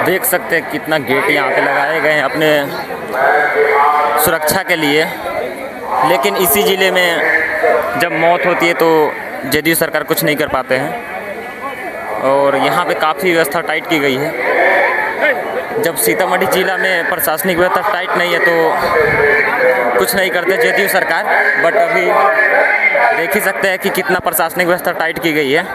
देख सकते हैं कितना गेट यहाँ पे लगाए गए हैं अपने सुरक्षा के लिए। लेकिन इसी ज़िले में जब मौत होती है तो जदयू सरकार कुछ नहीं कर पाते हैं और यहाँ पे काफ़ी व्यवस्था टाइट की गई है। जब सीतामढ़ी जिला में प्रशासनिक व्यवस्था टाइट नहीं है तो कुछ नहीं करते जदयू सरकार, बट अभी देख ही सकते हैं कि कितना प्रशासनिक व्यवस्था टाइट की गई है।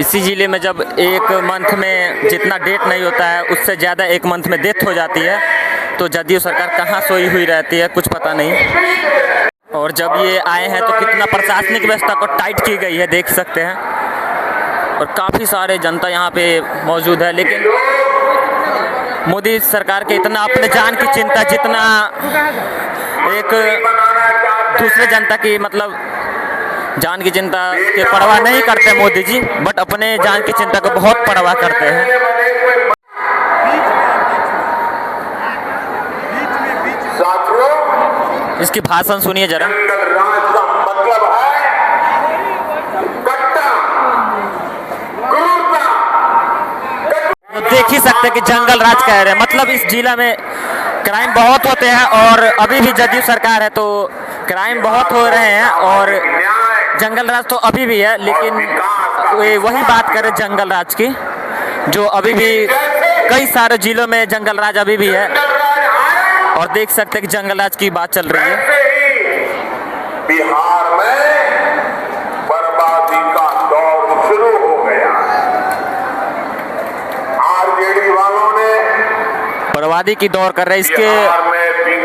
इसी ज़िले में जब एक मंथ में जितना डेट नहीं होता है उससे ज़्यादा एक मंथ में डेथ हो जाती है तो जदयू सरकार कहाँ सोई हुई रहती है कुछ पता नहीं। और जब ये आए हैं तो कितना प्रशासनिक व्यवस्था को टाइट की गई है देख सकते हैं। और काफ़ी सारे जनता यहाँ पे मौजूद है, लेकिन मोदी सरकार के इतना अपने जान की चिंता जितना एक दूसरे जनता की मतलब जान की चिंता के परवाह नहीं करते मोदी जी, बट अपने जान की चिंता को बहुत परवाह करते हैं। इसकी भाषण सुनिए जरा। तो देख ही सकते हैं कि जंगल राज कह रहे हैं, मतलब इस जिला में क्राइम बहुत होते हैं और अभी भी जदयू सरकार है तो क्राइम बहुत हो रहे हैं और जंगल राज तो अभी भी है। लेकिन वही बात करें जंगल राज की, जो अभी भी कई सारे जिलों में जंगल राज अभी भी है और देख सकते हैं कि जंगल राज की बात चल रही है। बिहार में बर्बादी का दौर शुरू हो गया। आरजेडी वालों ने बर्बादी की दौर कर रहे हैं, इसके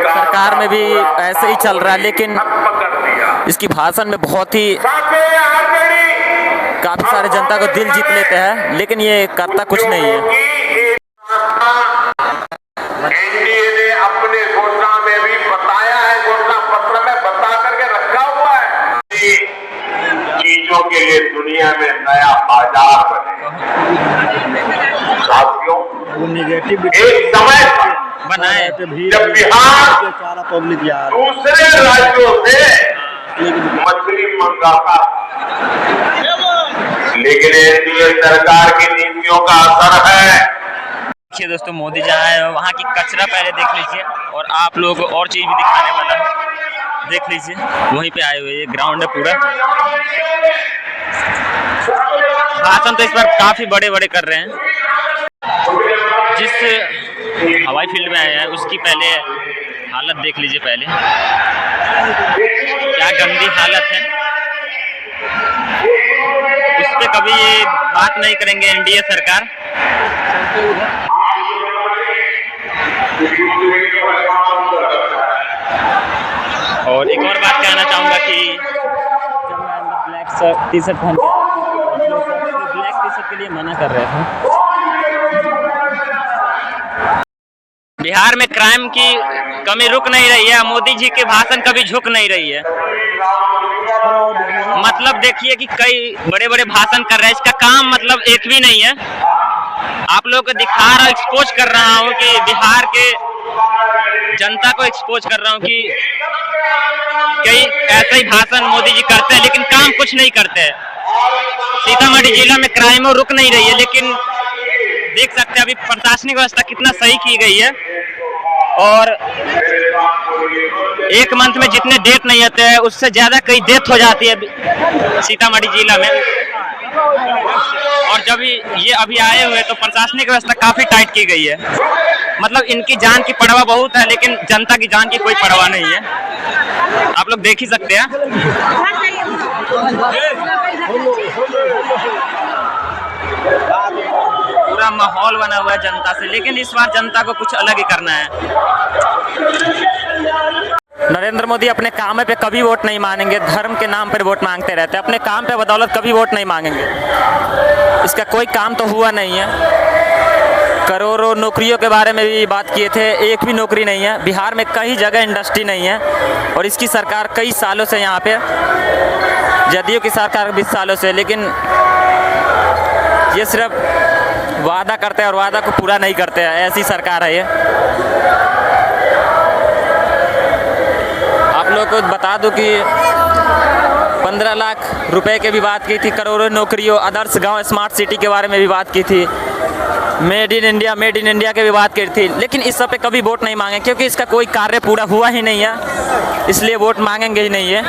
सरकार में भी ऐसे ही चल रहा है। लेकिन इसकी भाषण में बहुत ही काफी सारे जनता को दिल जीत लेते हैं, लेकिन ये करता कुछ नहीं है। एनडीए ने अपने घोषणा में भी बताया है, घोषणा पत्र में बता करके रखा हुआ है चीजों के लिए दुनिया में नया बाजार बनेगा। साथियों, एक समय बनाए जब बिहार दूसरे राज्यों से मछली मंगाता, लेकिन एनडीए सरकार की नीतियों का असर है। देखिए दोस्तों, मोदी जहाँ है वहाँ की कचरा पहले देख लीजिए और आप लोगों को और चीज़ भी दिखाने वाला हूँ। देख लीजिए वहीं पे आए हुए, ये ग्राउंड है पूरा। भाषण तो इस बार काफ़ी बड़े बड़े कर रहे हैं। जिस हवाई फील्ड में आए हैं उसकी पहले हालत देख लीजिए, पहले क्या गंदी हालत है। उस पर कभी ये बात नहीं करेंगे एनडीए सरकार। और एक और बात कहना चाहूँगा कि जब मैं अंदर ब्लैक टी शर्ट पहन के ब्लैक टी शर्ट के लिए मना कर रहे थे। बिहार में क्राइम की कमी रुक नहीं रही है, मोदी जी के भाषण कभी झुक नहीं रही है। मतलब देखिए कि कई बड़े बड़े भाषण कर रहे हैं, इसका काम मतलब एक भी नहीं है। आप लोगों को दिखा रहा, एक्सपोज कर रहा हूँ कि बिहार के जनता को एक्सपोज कर रहा हूँ कि कई ऐसे ही भाषण मोदी जी करते हैं लेकिन काम कुछ नहीं करते हैं। सीतामढ़ी जिला में क्राइम रुक नहीं रही है, लेकिन देख सकते हैं अभी प्रशासनिक व्यवस्था कितना सही की गई है और एक मंथ में जितने डेथ नहीं होते हैं उससे ज्यादा कई डेथ हो जाती है सीतामढ़ी जिला में। और जब ये अभी आए हुए तो प्रशासनिक व्यवस्था काफी टाइट की गई है। मतलब इनकी जान की परवाह बहुत है लेकिन जनता की जान की कोई परवाह नहीं है। आप लोग देख ही सकते हैं। पूरा माहौल बना हुआ है जनता से, लेकिन इस बार जनता को कुछ अलग ही करना है। नरेंद्र मोदी अपने काम पे कभी वोट नहीं मांगेंगे, धर्म के नाम पर वोट मांगते रहते हैं। अपने काम पे बदौलत कभी वोट नहीं मांगेंगे। इसका कोई काम तो हुआ नहीं है। करोड़ों नौकरियों के बारे में भी बात किए थे, एक भी नौकरी नहीं है। बिहार में कई जगह इंडस्ट्री नहीं है और इसकी सरकार कई सालों से यहाँ पे, जदयू की सरकार 20 सालों से, लेकिन ये सिर्फ वादा करते हैं और वादा को पूरा नहीं करते हैं। ऐसी सरकार है ये। आप लोग को बता दूं कि 15 लाख रुपए की भी बात की थी, करोड़ों नौकरियों, आदर्श गांव स्मार्ट सिटी के बारे में भी बात की थी। मेड इन इंडिया की भी बात करी थी, लेकिन इस सब पे कभी वोट नहीं मांगे क्योंकि इसका कोई कार्य पूरा हुआ ही नहीं है, इसलिए वोट मांगेंगे ही नहीं है।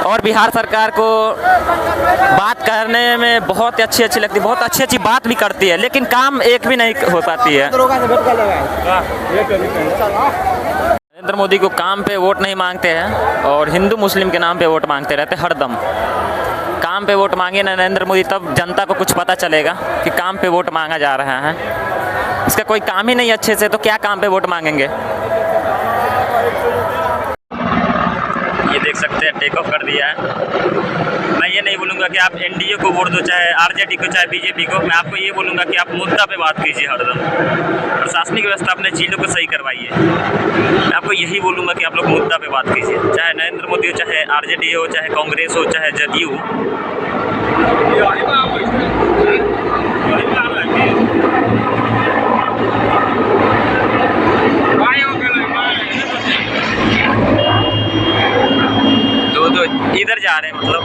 और बिहार सरकार को बात करने में बहुत अच्छी लगती है, बहुत अच्छी बात भी करती है, लेकिन काम एक भी नहीं हो पाती है। नरेंद्र मोदी को काम पे वोट नहीं मांगते हैं और हिंदू मुस्लिम के नाम पे वोट मांगते रहते हरदम। काम पे वोट मांगे नरेंद्र मोदी तब जनता को कुछ पता चलेगा कि काम पे वोट मांगा जा रहा है। इसका कोई काम ही नहीं अच्छे से, तो क्या काम पे वोट मांगेंगे। ये देख सकते हैं टेक ऑफ कर दिया है। मैं ये नहीं बोलूँगा कि आप एनडीए को वोट दो, चाहे आरजेडी को, चाहे बीजेपी को। मैं आपको ये बोलूँगा कि आप मुद्दा पे बात कीजिए हरदम। प्रशासनिक व्यवस्था अपने चीज़ों को सही करवाइए। मैं आपको यही बोलूँगा कि आप लोग मुद्दा पे बात कीजिए, चाहे नरेंद्र मोदी हो, चाहे आरजेडी हो, चाहे कांग्रेस हो, चाहे जदयू। दो इधर जा रहे हैं मतलब